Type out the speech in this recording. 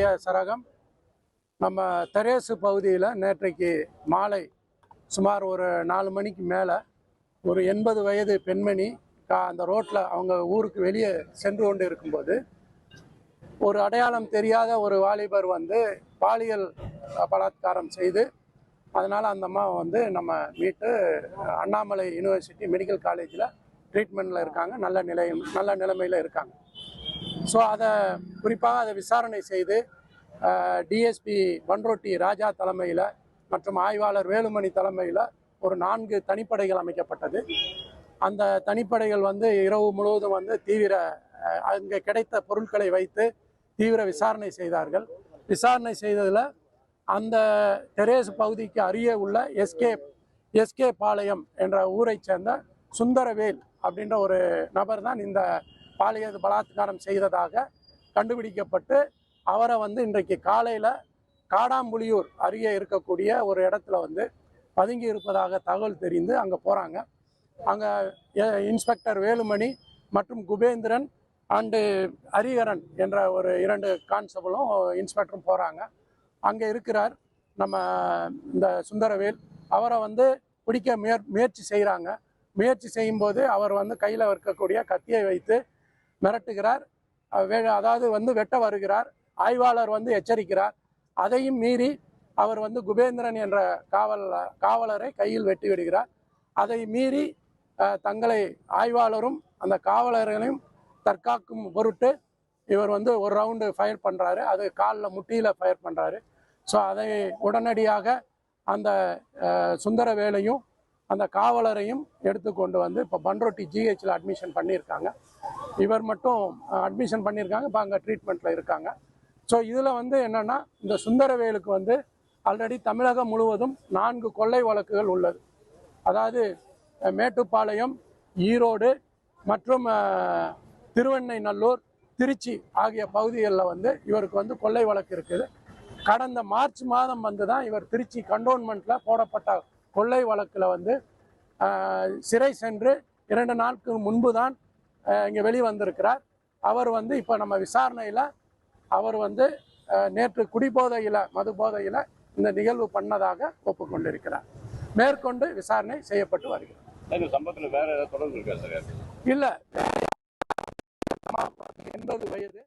இன்றைய சரகம் நம்ம தெரேசு பகுதியில் நேற்றைக்கு மாலை சுமார் ஒரு 4 மணிக்கு மேலே ஒரு 80 வயது பெண்மணி அந்த ரோட்டில் அவங்க ஊருக்கு வெளியே சென்று கொண்டு இருக்கும்போது ஒரு அடையாளம் தெரியாத ஒரு வாலிபர் வந்து பாலியல் பலாத்காரம் செய்து அதனால் அந்த அம்மா வந்து நம்ம மீட்டு அண்ணாமலை யூனிவர்சிட்டி மெடிக்கல் காலேஜில் ட்ரீட்மெண்ட்டில் இருக்காங்க, நல்ல நிலைமையில் இருக்காங்க. ஸோ அதை குறிப்பாக அதை விசாரணை செய்து டிஎஸ்பி பன்ருட்டி ராஜா தலைமையில் மற்றும் ஆய்வாளர் வேலுமணி தலைமையில் ஒரு 4 தனிப்படைகள் அமைக்கப்பட்டது. அந்த தனிப்படைகள் வந்து இரவு முழுவதும் வந்து அங்கே கிடைத்த பொருட்களை வைத்து தீவிர விசாரணை செய்தார்கள். விசாரணை செய்ததில் அந்த தெரேசு பகுதிக்கு அருகே உள்ள எஸ்கே பாளையம் என்ற ஊரை சேர்ந்த சுந்தரவேல் அப்படின்ற ஒரு நபர் தான் இந்த பாலியல் பலாத்காரம் செய்ததாக கண்டுபிடிக்கப்பட்டு அவரை வந்து இன்றைக்கு காலையில் காடாம்புலியூர் அருகே இருக்கக்கூடிய ஒரு இடத்துல வந்து பதுங்கி இருப்பதாக தகவல் தெரிந்து அங்கே போகிறாங்க. அங்கே இன்ஸ்பெக்டர் வேலுமணி மற்றும் குபேந்திரன் அண்டு ஹரிஹரன் என்ற ஒரு 2 கான்ஸ்டபிளும் இன்ஸ்பெக்டரும் போகிறாங்க. அங்கே இருக்கிறார் நம்ம இந்த சுந்தரவேல். அவரை வந்து பிடிக்க முயற்சி செய்கிறாங்க. முயற்சி செய்யும்போது அவர் வந்து கையில் இருக்கக்கூடிய கத்தியை வைத்து மிரட்டுகிறார். அதாவது வந்து வெட்ட வருகிறார். ஆய்வாளர் வந்து எச்சரிக்கிறார். அதையும் மீறி அவர் வந்து குபேந்திரன் என்ற காவலரை கையில் வெட்டி விடுகிறார். அதை மீறி தங்களை ஆய்வாளரும் அந்த காவலர்களையும் தற்காக்கும் பொருட்டு இவர் வந்து ஒரு ரவுண்டு ஃபயர் பண்ணுறாரு. அது காலில் முட்டியில் ஃபயர் பண்ணுறாரு. ஸோ அதை உடனடியாக அந்த சுந்தரவேலையும் அந்த காவலரையும் எடுத்துக்கொண்டு வந்து இப்போ பன்ருட்டி ஜிஹெச்சில் அட்மிஷன் பண்ணியிருக்காங்க. இவர் மட்டும் அட்மிஷன் பண்ணியிருக்காங்க, இப்போ அங்கே ட்ரீட்மெண்ட்டில் இருக்காங்க. ஸோ இதில் வந்து என்னென்னா இந்த சுந்தரவேலுக்கு வந்து ஆல்ரெடி தமிழகம் முழுவதும் 4 கொள்ளை வழக்குகள் உள்ளது. அதாவது மேட்டுப்பாளையம், ஈரோடு மற்றும் திருவெண்ணைநல்லூர், திருச்சி ஆகிய பகுதிகளில் வந்து இவருக்கு வந்து கொள்ளை வழக்கு இருக்குது. கடந்த மார்ச் மாதம் வந்து தான் இவர் திருச்சி கண்டோன்மெண்ட்டில் போடப்பட்ட கொள்ளை வழக்கில் வந்து சிறை சென்று 2 நாட்களுக்கு முன்பு தான் இங்கே வெளிவந்திருக்கிறார். அவர் வந்து இப்போ நம்ம விசாரணையில் அவர் வந்து நேற்று மது போதையில் இந்த நிகழ்வு பண்ணதாக ஒப்புக்கொண்டிருக்கிறார். மேற்கொண்டு விசாரணை செய்யப்பட்டு வருகிறது. சம்பவத்தில் வேற ஏதாவது தொடர்பு இருக்கா சார்? இல்லை, 80 வயது